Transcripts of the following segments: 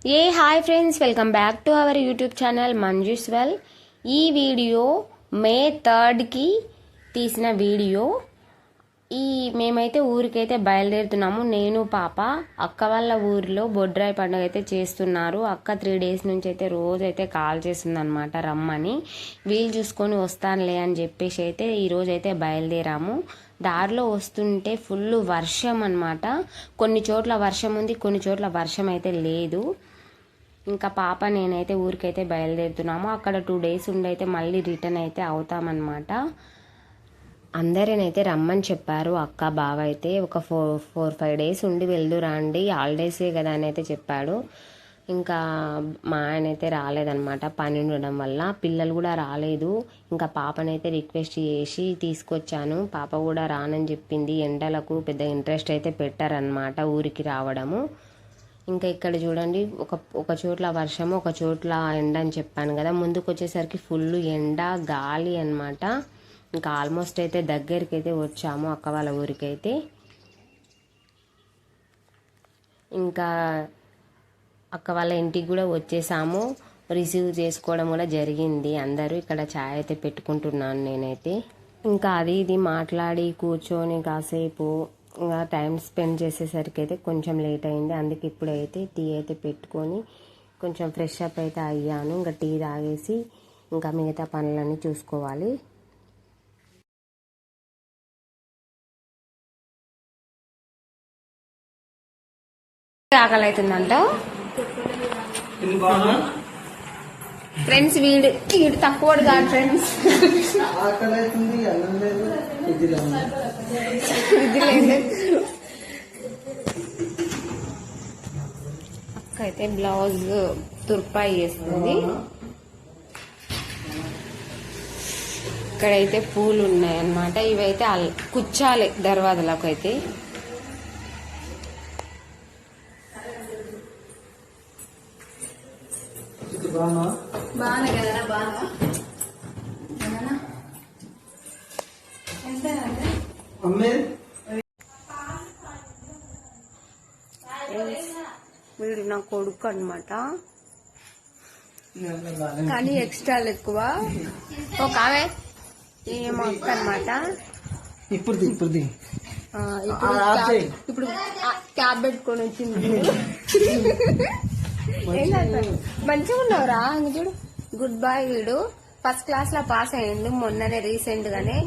A hi friends, welcome back to our YouTube channel Manju's well. ఈ video మే 3కి తీసిన video. మేమైతే ఊరికైతే బయలుదేరుతున్నాము. నేను పాప అక్క వాళ్ళ ఊరిలో బొడ్రాయి పండుగ అయితే చేస్తున్నారు. అక్క 3 days నుంచి అయితే రోజైతే కాల్ చేస్తుంది అనమాట రమ్మని. వీలు చూసుకొని వస్తానులే అని చెప్పేసి అయితే ఈరోజు అయితే బయలుదేరాము. దారిలో వస్తుంటే ఫుల్ వర్షం అనమాట. కొన్ని చోట్ల వర్షం ఉంది, కొన్ని చోట్ల వర్షం అయితే లేదు. ఇంకా పాప నేనైతే ఊరికైతే బయలుదేరుతున్నాము. అక్కడ 2 days ఉండైతే మళ్ళీ రిటర్న్ అయితే అవుతామన్నమాట. అందరినైతే రమ్మని చెప్పారు అక్క బావ అయితే. ఒక 4-5 days ఉండి వెళ్దు రండి, హాలిడేసే కదా అని అయితే చెప్పాడు. ఇంకా మా ఆయన అయితే రాలేదనమాట, పని ఉండడం వల్ల. పిల్లలు కూడా రాలేదు. ఇంకా పాపనైతే రిక్వెస్ట్ చేసి తీసుకొచ్చాను. పాప కూడా రానని చెప్పింది. ఎండలకు పెద్ద ఇంట్రెస్ట్ అయితే పెట్టారనమాట ఊరికి రావడము. ఇంకా ఇక్కడ చూడండి, ఒక చోట్ల వర్షము, ఒక చోట్ల ఎండ అని చెప్పాను కదా. ముందుకు వచ్చేసరికి ఫుల్ ఎండ, గాలి అనమాట. ఇంకా ఆల్మోస్ట్ అయితే దగ్గరికి అయితే వచ్చాము అక్క వాళ్ళ ఊరికైతే. ఇంకా అక్క వాళ్ళ ఇంటికి కూడా వచ్చేసాము. రిసీవ్ చేసుకోవడం కూడా జరిగింది. అందరూ ఇక్కడ ఛాయ్ అయితే పెట్టుకుంటున్నాను నేనైతే. ఇంకా అది ఇది మాట్లాడి కూర్చొని కాసేపు ఇంకా టైం స్పెండ్ చేసేసరికి అయితే కొంచెం లేట్ అయింది. అందుకే ఇప్పుడైతే టీ అయితే పెట్టుకొని కొంచెం ఫ్రెష్ అప్ అయితే అయ్యాను. ఇంకా టీ తాగేసి ఇంకా మిగతా పనులన్నీ చూసుకోవాలి. ఆకలి అవుతుందంట ఫ్రెండ్స్. వీడు తక్కువ కాదు ఫ్రెండ్స్. అక్క అయితే బ్లౌజ్ తుర్పాయి చేస్తుంది. ఇక్కడైతే పూలు ఉన్నాయన్నమాట. ఇవైతే కుచ్చాలి దర్వాజలకు అయితే. బాగా కదా బాగా వీడు నా కొడుకు అనమాట, కానీ ఎక్స్ట్రాలు ఎక్కువ. ఒక ఆమె ఏమో అక్క అనమాట. ఇప్పుడు క్యాబ్ పెట్టుకొని వచ్చింది. మంచిగా ఉన్నావురా. చూడు, గుడ్ బాయ్. వీడు ఫస్ట్ క్లాస్ లో పాస్ అయ్యిండు మొన్ననే రీసెంట్ గానే.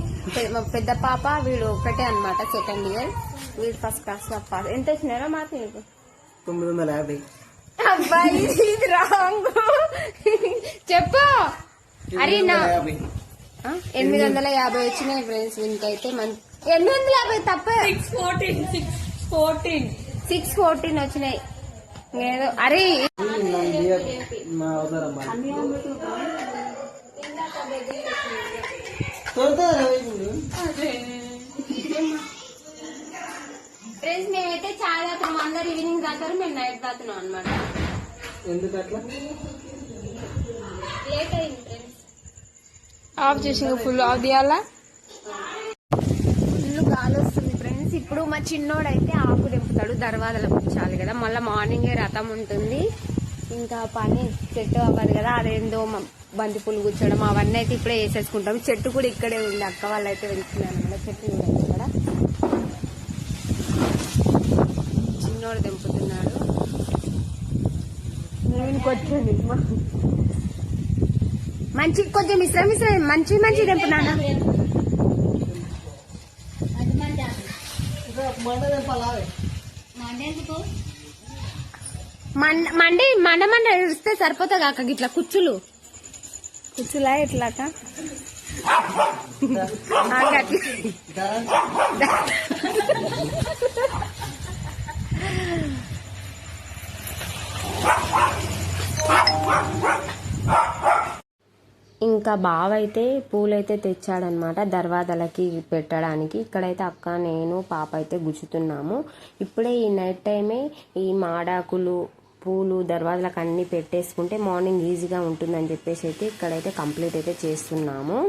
పెద్ద పాప వీడు ఒకటే అనమాట, 2nd year. వీడు ఫస్ట్ క్లాస్ లో పాస్. ఎంత వచ్చినారా మాకు? 950. అబ్బాయి ఇది రాంగ్ చెప్పు. అరే నా 850 వచ్చినాయి ఫ్రెండ్స్. వీనికైతే 850 తప్ప 614 వచ్చినాయి ఏదో. అరే ఫ్రెండ్స్, మేమైతే చాలా తాగుతున్నాం. అందరు ఈవినింగ్ తాగుతారు, మేము నైట్ తాగుతున్నాం అనమాట. ఎందుకట్లా లేట్ అయింది ఫ్రెండ్స్. ఆఫ్ చేసి ఫుల్ ఆఫ్ చేయాలా? ఫుల్ గాలి వస్తుంది ఫ్రెండ్స్. ఇప్పుడు మా చిన్నోడైతే ఆకు తెంపుతాడు, దర్వాజలకు వచ్చాలి కదా. మళ్ళీ మార్నింగే రథం ఉంటుంది. ఇంకా పని చెట్టు అవ్వదు కదా, అదేందో బంతిపూలు కూర్చోడం అవన్నీ అయితే ఇప్పుడే వేసేసుకుంటాం. చెట్టు కూడా ఇక్కడే ఉంది, అక్క వాళ్ళు అయితే వెళ్తున్నారు అనమాట. చెట్టు కూడా ఇక్కడ చిన్నోడు తెంపుతున్నాడు. వచ్చండి మంచి కొంచెం మిశ్రమ మంచి తెంపున్నాను. మండ ఇస్తే సరిపోతా కాక ఇట్లా కుచ్చులా ఎట్లాక ఇంకా బావ అయితే పూలైతే తెచ్చాడనమాట దర్వాజలకి పెట్టడానికి. ఇక్కడైతే అక్క, నేను, పాప అయితే గుచ్చుతున్నాము. ఇప్పుడే ఈ నైట్ టైమే ఈ మాడాకులు, పూలు దర్వాజలకు అన్ని పెట్టేసుకుంటే మార్నింగ్ ఈజీగా ఉంటుందని చెప్పేసి అయితే ఇక్కడైతే కంప్లీట్ అయితే చేస్తున్నాము.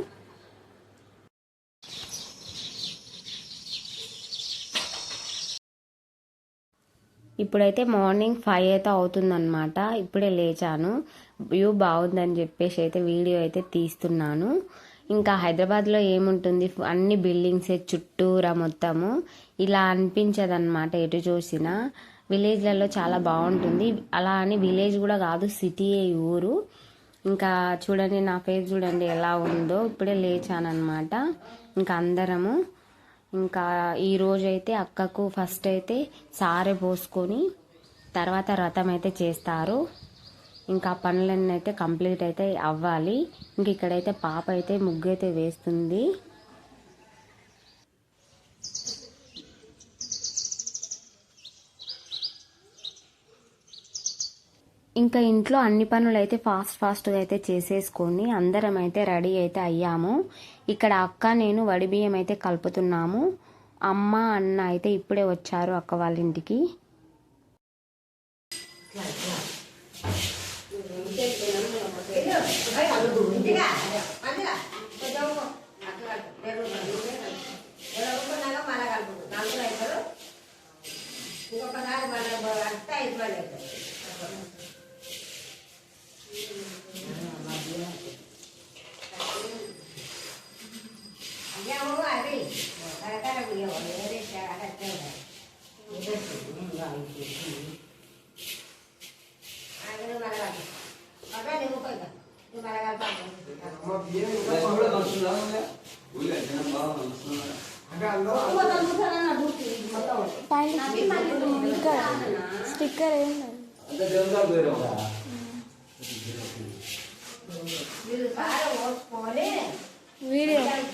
ఇప్పుడైతే మార్నింగ్ 5 అయితే అవుతుందన్నమాట. ఇప్పుడే లేచాను. వ్యూ బాగుందని చెప్పేసి అయితే వీడియో అయితే తీస్తున్నాను. ఇంకా హైదరాబాద్లో ఏముంటుంది, అన్ని బిల్డింగ్సే చుట్టూరా మొత్తము. ఇలా అనిపించదన్నమాట ఎటు చూసినా. విలేజ్లలో చాలా బాగుంటుంది. అలా అని విలేజ్ కూడా కాదు, సిటీయే ఈ ఊరు. ఇంకా చూడండి నా ఫేస్ చూడండి ఎలా ఉందో. ఇప్పుడే లేచానమాట. ఇంకా అందరము ఇంకా ఈరోజు అయితే అక్కకు ఫస్ట్ అయితే సారె పోసుకొని తర్వాత రథం అయితే చేస్తారు. ఇంకా పనులన్నీ అయితే కంప్లీట్ అయితే అవ్వాలి. ఇంక ఇక్కడైతే పాప అయితే ముగ్గు అయితే వేస్తుంది. ఇంకా ఇంట్లో అన్ని పనులు అయితే ఫాస్ట్గా అయితే చేసేసుకొని అందరం అయితే రెడీ అయితే అయ్యాము. ఇక్కడ అక్క నేను వడి బియ్యం అయితే కలుపుతున్నాము. అమ్మ అన్న అయితే ఇప్పుడే వచ్చారు అక్క వాళ్ళ ఇంటికి. స్టిక్కర్ వీడియో లాక్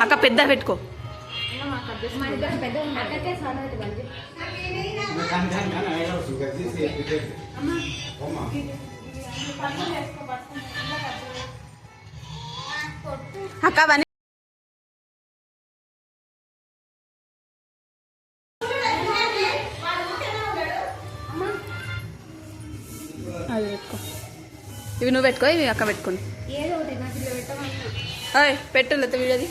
అక్క పెద్ద పెట్టుకో. అక్క అవన్నీ అది పెట్టుకో. ఇవి నువ్వు పెట్టుకో, ఇవి అక్క పెట్టుకోండి. పెట్టు లేకపోతే వీడియోది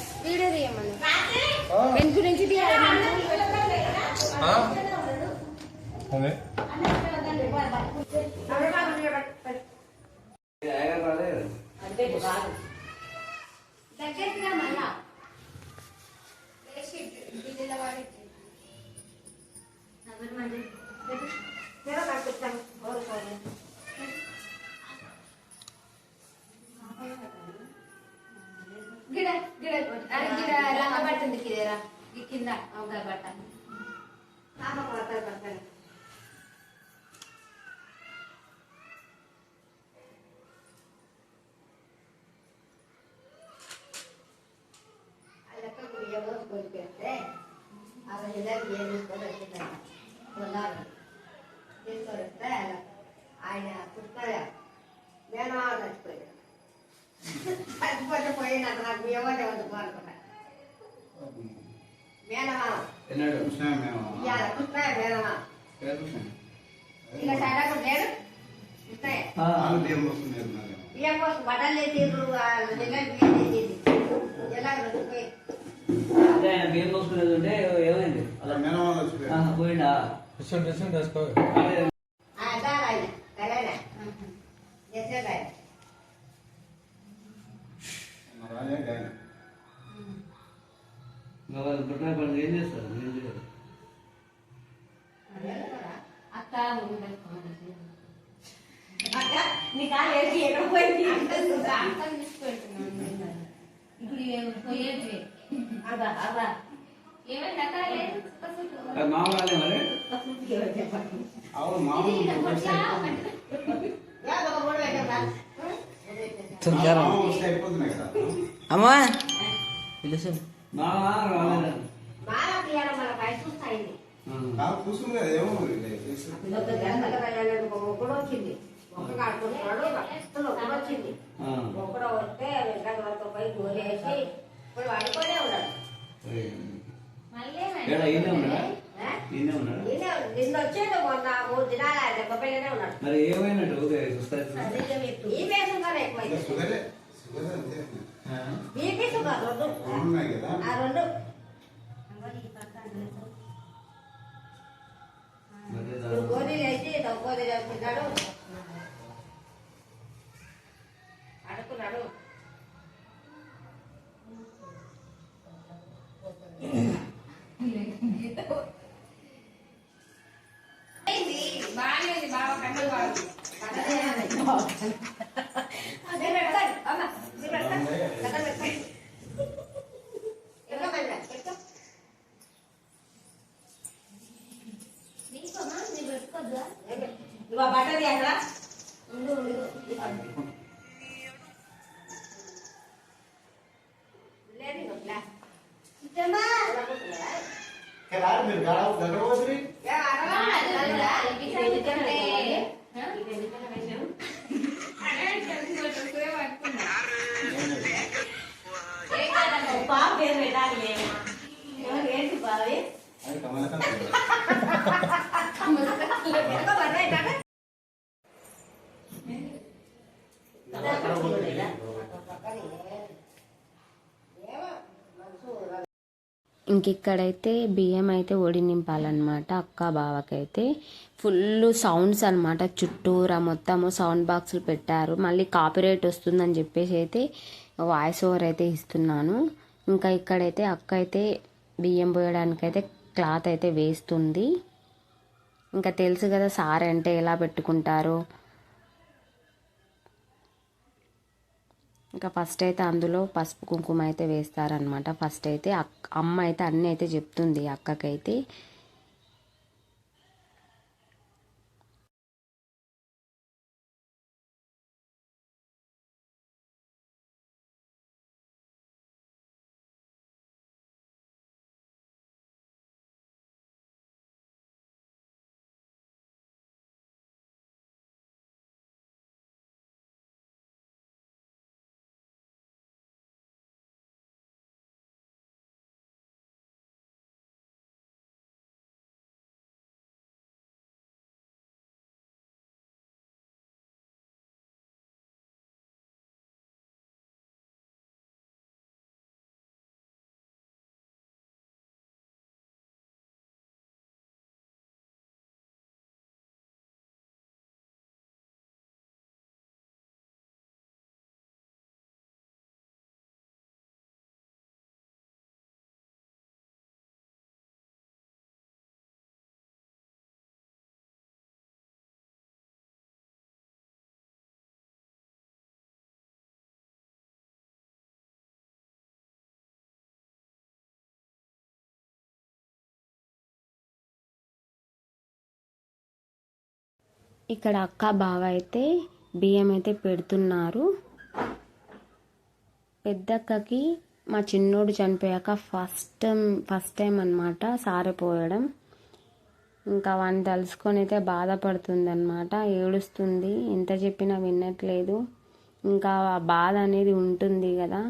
కింద బట్ట ఆయన పుస్తకాలు నేను చచ్చిపోయాను. చచ్చిపోతే పోయినట్టు నాకు ఎవరు కోరుకుంటా. మేనమా పుస్తకాయ మేనమా ఇక సడకు లేడు బియ్యం కోసం బట్టలు వేసేది ఎలా పోయి బియ్యం పోసుకునేది ఉంటే ఏమైంది పోయిందా బుట్ట పని ఏం చేస్తారు అక్క నీ కాలు వేసి ఎక్కడ పోయింది ఇప్పుడు పోయేది అదా అదా ఏమైంది అక్క లేదు మామూలు మరి అమ్మా వచ్చింది ఒక్కడు ఆడుకుంటున్నాడు వచ్చింది ఒక్కడో వస్తే పోయి గోలేసి ఇప్పుడు వాడిపోయినే ఉన్నాడు. ఏడా ఈయనే ఉన్నాడా? ఈయనే ఉన్నాడా? మరి ఏమైనట్టు ఊరికే చూస్తారు? అడుకున్నాడు. బాగాలేదు బాగా కండలు బాగు అదే పెడతాడు అమ్మ ఇది పెడతాడు కథ పెడతాడు ఎలా మళ్ళీ పెట్టు నీకోమా నీ పెట్టుకోద్దా ఇవా బట్టది అక్కడ ఉండు ఉండు లేదు నొప్పిలా ఇదమ్మా మీరు గడవ పోతుంది పేరు పెట్టాలి ఏంటి బావి ఇంకిక్కడైతే బియ్యం అయితే ఒడి నింపాలన్నమాట అక్క బావకైతే ఫుల్ సౌండ్స్ అనమాట చుట్టూరా మొత్తము సౌండ్ బాక్సులు పెట్టారు మళ్ళీ కాపీరైట్ వస్తుందని చెప్పేసి అయితే వాయిస్ ఓవర్ అయితే ఇస్తున్నాను ఇంకా ఇక్కడైతే అక్క అయితే బియ్యం పోయడానికైతే క్లాత్ అయితే వేస్తుంది ఇంకా తెలుసు కదా సారీ అంటే ఎలా పెట్టుకుంటారో ఇంకా ఫస్ట్ అయితే అందులో పసుపు కుంకుమ అయితే వేస్తారనమాట ఫస్ట్ అయితే అమ్మ అయితే అన్నీ అయితే చెప్తుంది అక్కకైతే ఇక్కడ అక్క బావ అయితే బియ్యం అయితే పెడుతున్నారు పెద్దక్కకి మా చిన్నోడు చనిపోయాక ఫస్ట్ టైం అన్నమాట సారె పోయడం ఇంకా వాడిని తలుసుకొని అయితే బాధపడుతుంది అనమాట ఏడుస్తుంది ఎంత చెప్పినా వినట్లేదు ఇంకా ఆ బాధ అనేది ఉంటుంది కదా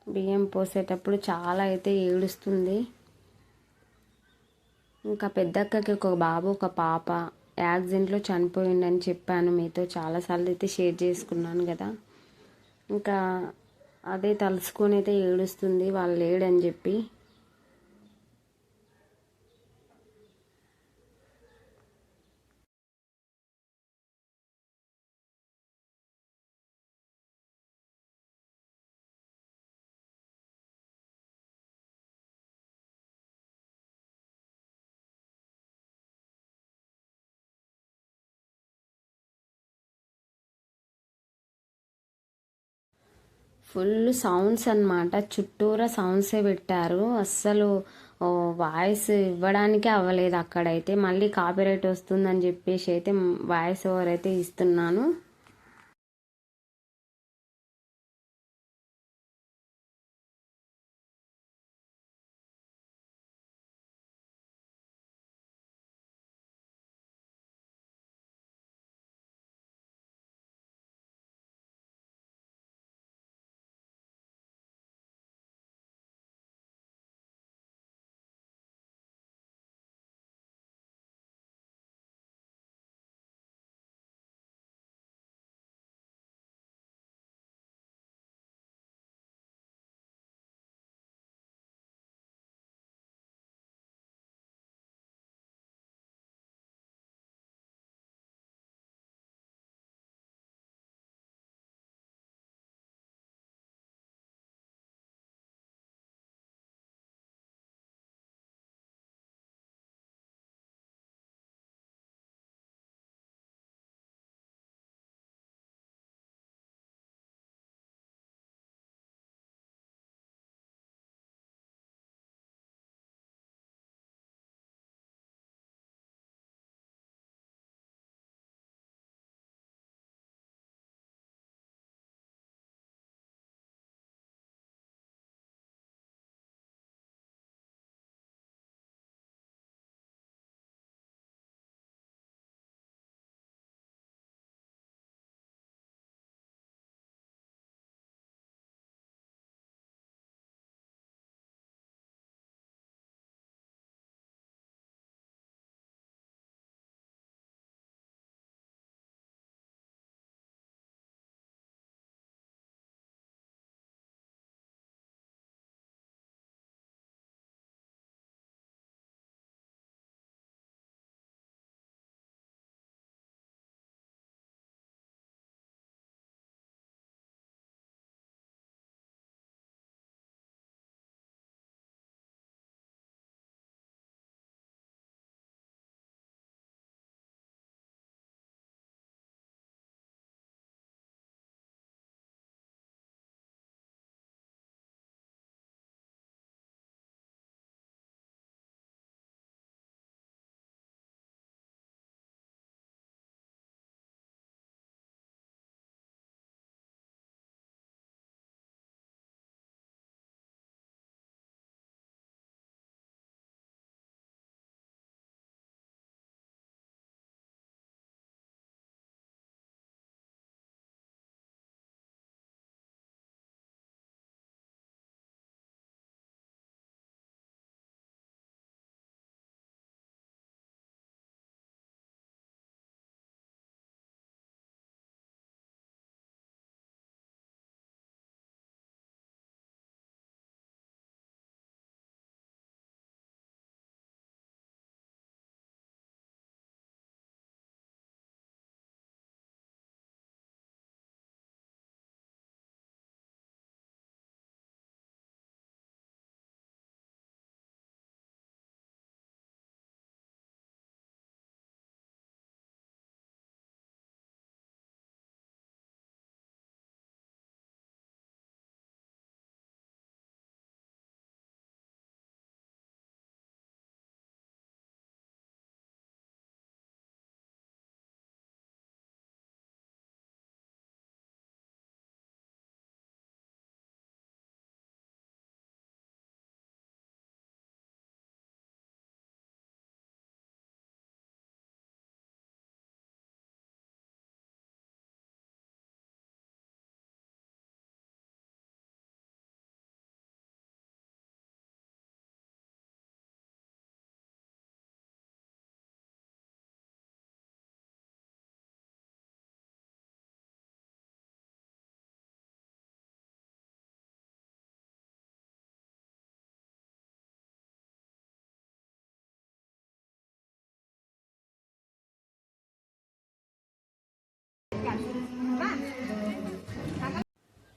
బియ్యం పోసేటప్పుడు చాలా అయితే ఏడుస్తుంది ఇంకా పెద్దక్కకి ఒక బాబు ఒక పాప యాక్సిడెంట్లో చనిపోయిందని చెప్పాను మీతో చాలాసార్లు అయితే షేర్ చేసుకున్నాను కదా ఇంకా అదే తలుసుకొని అయితే ఏడుస్తుంది వాళ్ళు లేడని చెప్పి ఫుల్ సౌండ్స్ అన్నమాట చుట్టూరా సౌండ్సే పెట్టారు అస్సలు వాయిస్ ఇవ్వడానికే అవ్వలేదు అక్కడైతే మళ్ళీ కాపీరైట్ వస్తుందని చెప్పేసి అయితే వాయిస్ ఓవర్ అయితే ఇస్తున్నాను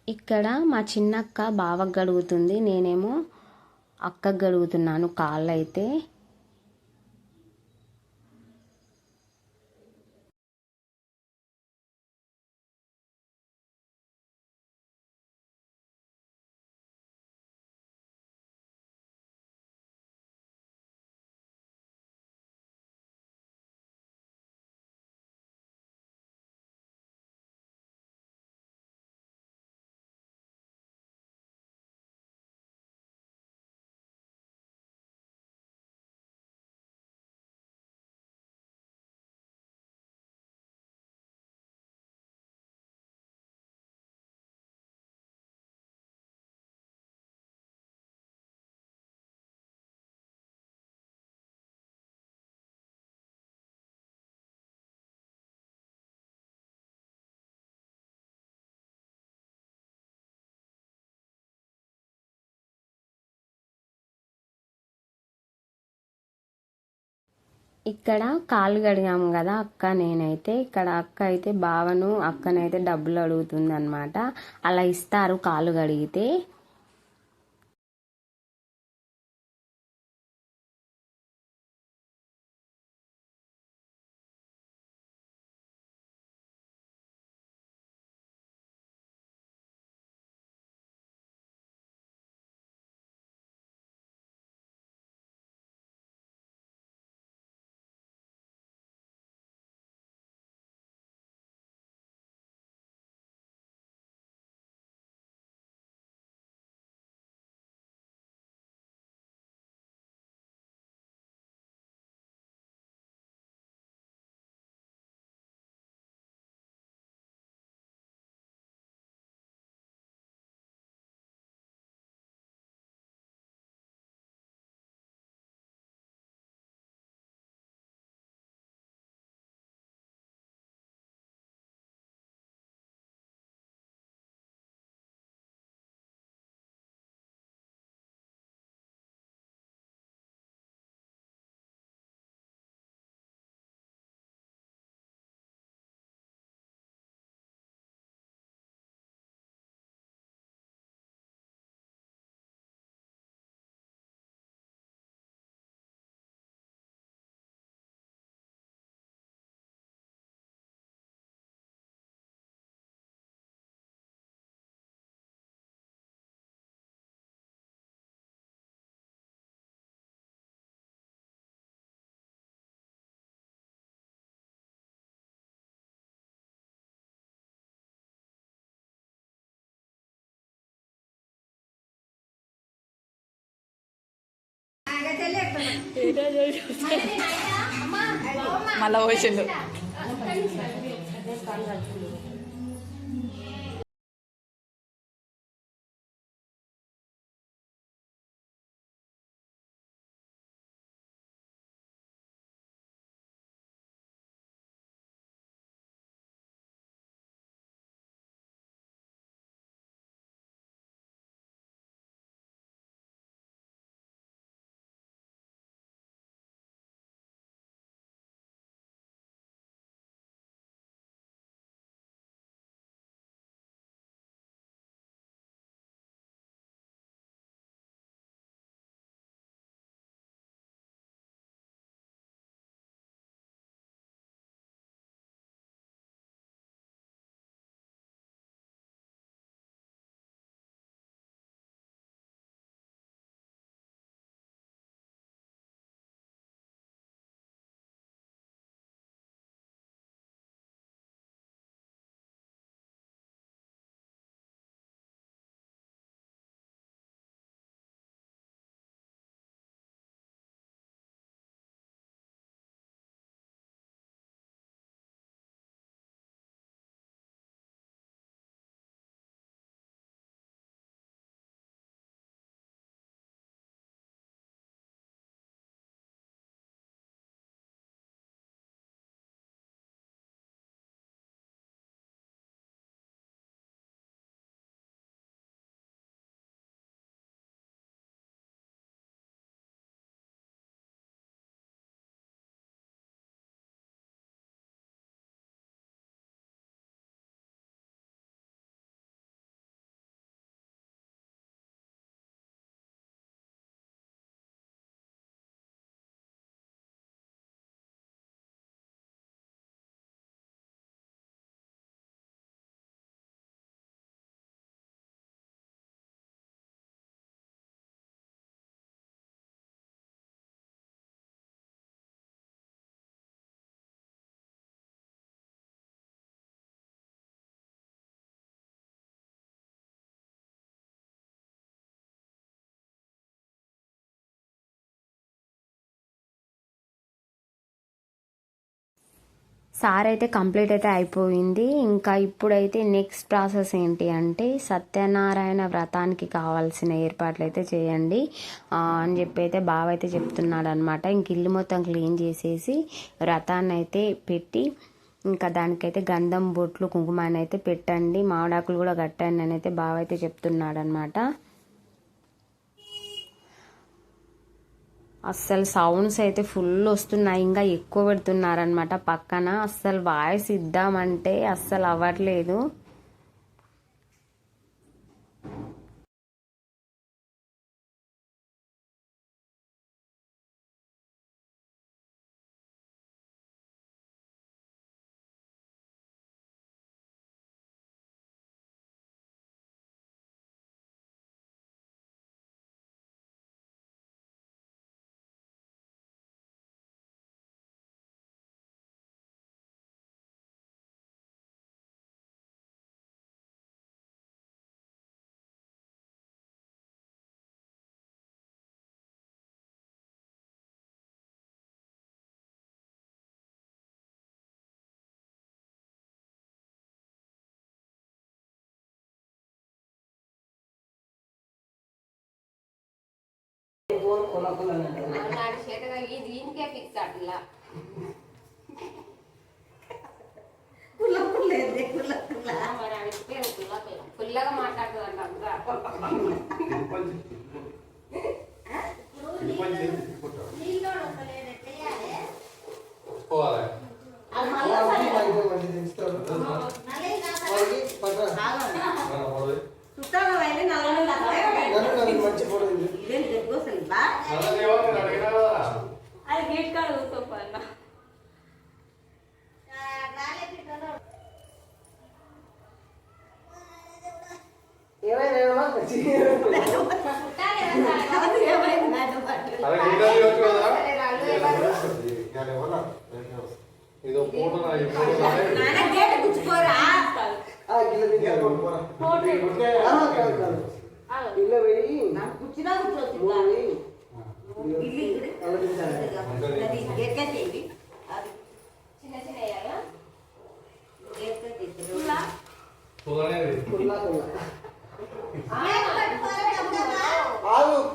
ఇక్కడ మా చిన్నక్క బావకు గడుగుతుంది, నేనేమో అక్కకు గడుగుతున్నాను కాళ్ళు అయితే. ఇక్కడ కాళ్ళు కడిగాము కదా అక్క నేనైతే, ఇక్కడ అక్క అయితే బావను అక్కనైతే డబ్బులు అడుగుతుంది అనమాట. అలా ఇస్తారు కాళ్ళు కడిగితే. మళ్ళా పోసిండు. సార్ అయితే కంప్లీట్ అయితే అయిపోయింది. ఇంకా ఇప్పుడైతే నెక్స్ట్ ప్రాసెస్ ఏంటి అంటే సత్యనారాయణ వ్రతానికి కావాల్సిన ఏర్పాట్లు అయితే చేయండి అని చెప్పి అయితే బావ అయితే చెప్తున్నాడు అనమాట. ఇంక ఇల్లు మొత్తం క్లీన్ చేసేసి వ్రతాన్ని అయితే పెట్టి ఇంకా దానికైతే గంధం బొట్లు కుంకుమాన్ని అయితే పెట్టండి, మామిడాకులు కూడా కట్టండి అని అయితే బావ అయితే చెప్తున్నాడు అనమాట. అస్సలు సౌండ్స్ అయితే ఫుల్ వస్తున్నాయి, ఇంకా ఎక్కువ పెడుతున్నారనమాట పక్కన. అస్సలు వాయిస్ ఇద్దామంటే అస్సలు అవ్వట్లేదు. దీనికే ఫిక్స్ అట్లా ఫుల్లగా మాట్లాడుతుందంట. అది గేట్ కాడ కూర్చోపన్నా.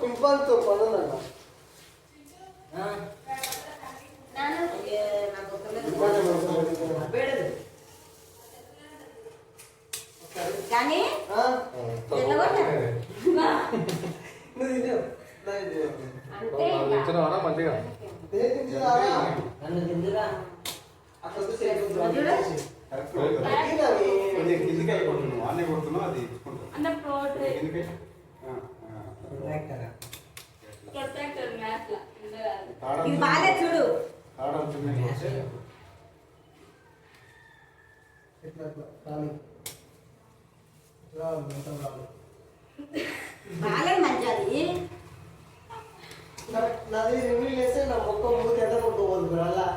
పింపల్తో పనుందన్న కానీ మంచిగా ఇది బాగా చూడు. బాగా మంచిది. నాది రివ్యూ చేస్తే నా మొక్క ముందు ఎంత కొట్టుకోవద్దు అలా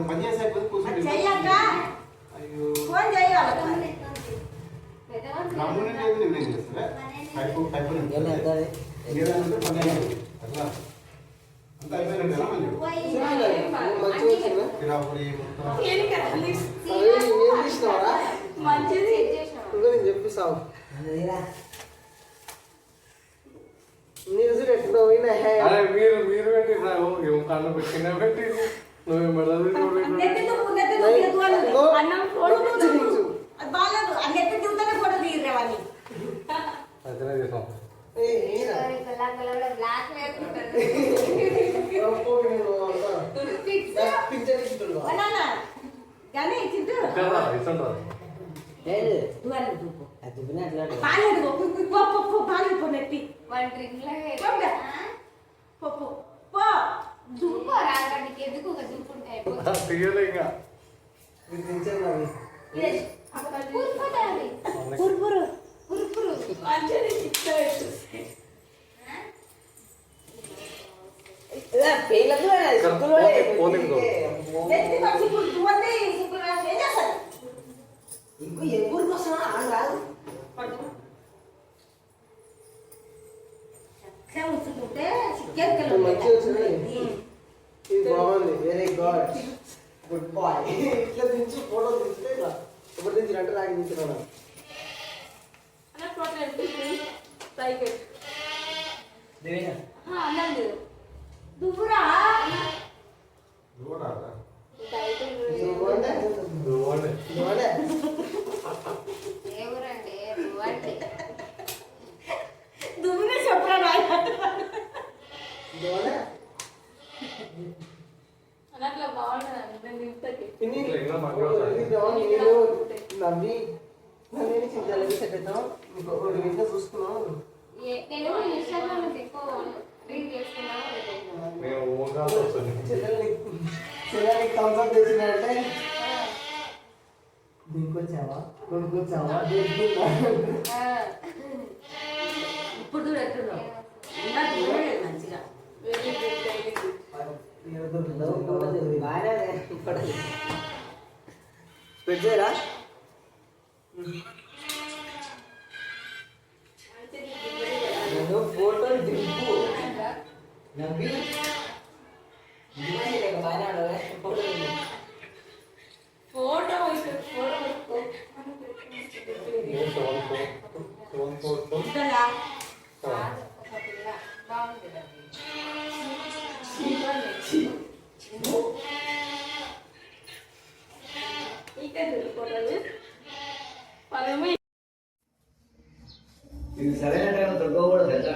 పని చేసే కూర్చుంటే ఫోన్ చేయాలి. చెప్పిస్తావు నీరు ఎట్లా పోయినా మీరు పెట్టి కన్ను పెట్టిన పెట్టి ఇట్లా దించు ఫోటో దించితే ఇట్లా ఒకటి దించి అంటే నాకు దించుకున్నా అన్న ఫోటో എടുത്തിട്ട് సైకిల్ దేవేనా అన్నది దువ్వురా దువ్వునే చెప్పరా అన్నట్లా బాగుంటుంది నవ్వి నన్ను చింతలు పెట్టేద్దాం ఇంకొకటి వింటే చూసుకున్నాం నేను ఇన్స్టాగ్రామ్ ఎక్కువ రీల్ చేస్తున్నాను చెల్లెలకి థమ్స్అప్ చేసినంటే దింకొచ్చావా కొనుక్కొచ్చావా ఇప్పుడు చూడు ఎట్టున్నావు ఇంకా చూడలేదు మంచిగా పెట్టారా నేను ఫోటో దింపు నవ్వి ఫోటో ఇది సరైన టైం దొరకకూడదు ఎట్లా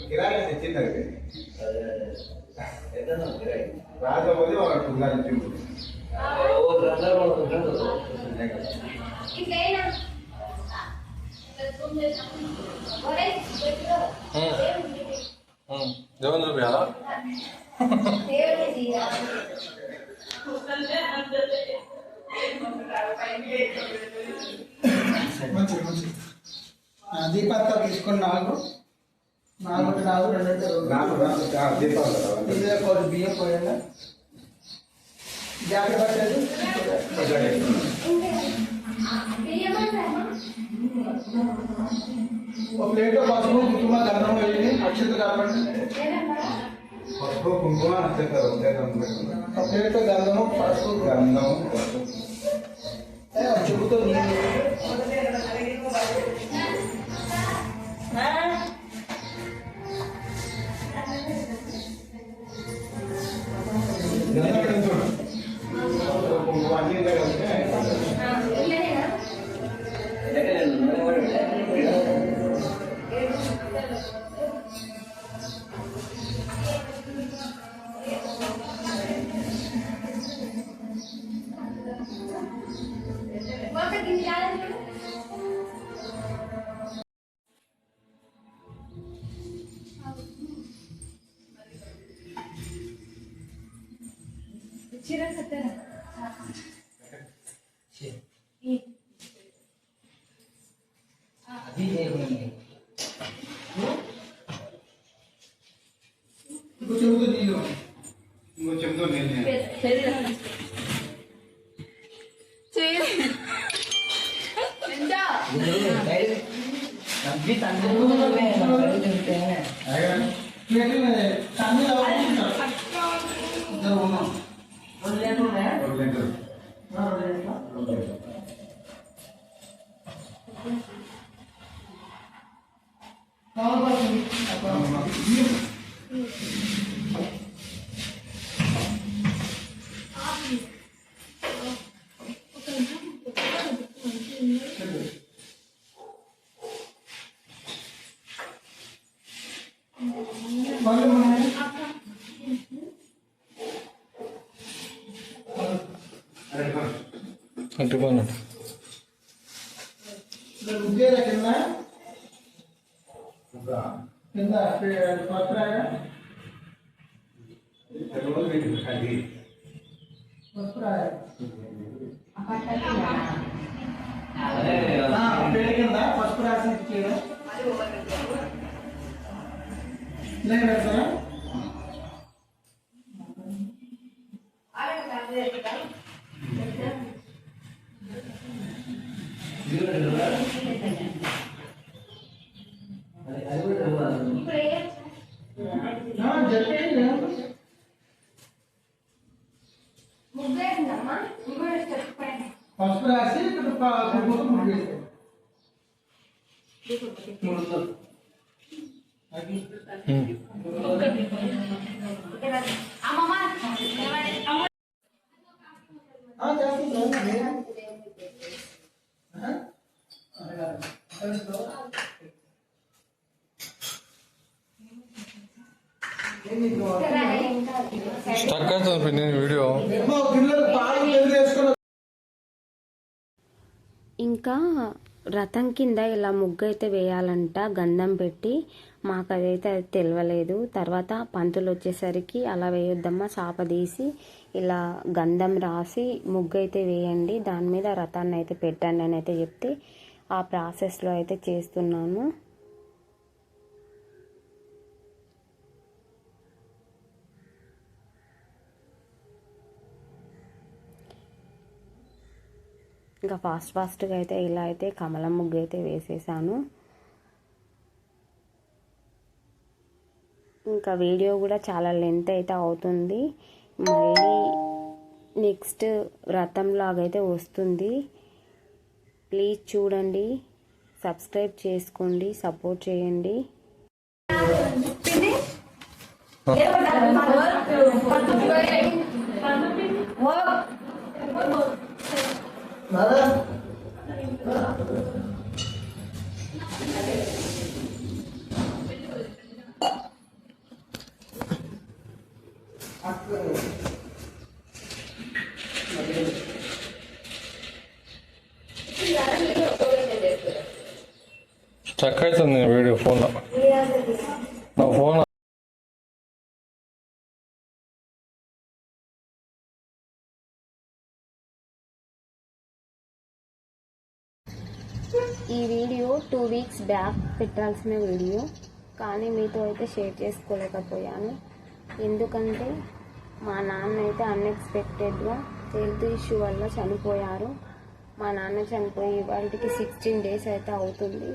కిరాయి తెచ్చింది ఎట్లా కిరాయి రాకపోతే వాడు కిరాయి జగన్ చూపించాలా మంచిది మంచిది దీపాలతో తీసుకొని నాలుగు దీపాలు బియ్యం పోయాలి జాకెట్ పట్టేది ఒక ప్లేట్లో పసుపు కుంకుమ గంధం వేయండి అక్షత కాబట్టి పసుపు కుంకుమ నచ్చేస్తారు ఒక ప్లేట్లో గంధము పసుపు గంధం చెబుతూ నీళ్ళు కుంకుమ అన్ని కలిస్తే చెబుతూ నీళ్ళు ఇంకో చెప్తూ నేను అంటుకోనండి ఉద్యోగ కింద కింద పత్రాగా పత్రాగా పేరు కింద పసుపు రాసి ఇచ్చేయడం నేను పెడతారా ముగ్గురేందమ్మా పసుపు రాసి ఇక్కడ కుంకుమ ముగ్గేస్తాం. ముగ్గురు. చేస్తున్నాం. స్టక్ అవుతుంది పిన్ని వీడియో. పిల్లలు పాలు ఎదురేసుకున్న ఇంకా రథం కింద ఇలా ముగ్గు అయితే వేయాలంట గంధం పెట్టి. మాకు అదైతే అది తెలియలేదు. తర్వాత పంతులు వచ్చేసరికి అలా వేయొద్దమ్మా, చాప తీసి ఇలా గంధం రాసి ముగ్గు అయితే వేయండి, దాని మీద రథాన్ని అయితే పెట్టండి అని అయితే చెప్తే ఆ ప్రాసెస్లో అయితే చేస్తున్నాను. ఇంకా ఫాస్ట్గా అయితే ఇలా అయితే కమలం ముగ్గు అయితే వేసేసాను. ఇంకా వీడియో కూడా చాలా లెంత్ అయితే అవుతుంది. మళ్ళీ నెక్స్ట్ రథం లాగైతే వస్తుంది. ప్లీజ్ చూడండి, సబ్స్క్రైబ్ చేసుకోండి, సపోర్ట్ చేయండి. స్టక్ అవుతుంది వీడియో ఫోన్లో. నా ఫోన్ ఈ వీడియో 2 వీక్స్ బ్యాక్ పెట్టాల్సిన వీడియో, కానీ మీతో అయితే షేర్ చేసుకోలేకపోయాను. ఎందుకంటే మా నాన్న అయితే అన్ఎక్స్పెక్టెడ్గా హెల్త్ ఇష్యూ వల్ల చనిపోయారు. మా నాన్న చనిపోయి వాళ్ళకి 16 days అయితే అవుతుంది.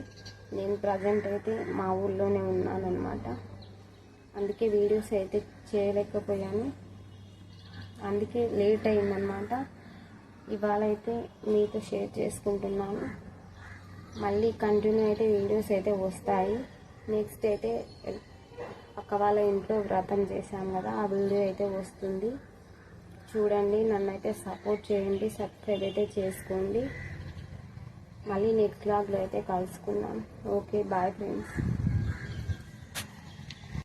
నేను ప్రజెంట్ అయితే మా ఊళ్ళోనే ఉన్నానన్నమాట. అందుకే వీడియోస్ అయితే చేయలేకపోయాను, అందుకే లేట్ అయిందన్నమాట. ఇవాళ అయితే మీతో షేర్ చేసుకుంటున్నాను. మళ్ళీ కంటిన్యూ అయితే వీడియోస్ అయితే వస్తాయి. నెక్స్ట్ అయితే అక్క వాళ్ళ ఇంట్లో వ్రతం చేశాం కదా, ఆ వీడియో అయితే వస్తుంది. చూడండి, నన్ను అయితే సపోర్ట్ చేయండి, సబ్స్క్రైబ్ అయితే చేసుకోండి. మళ్ళీ నెక్స్ట్ వ్లాగ్లో అయితే కలుసుకుందాం. Okay, bye friends.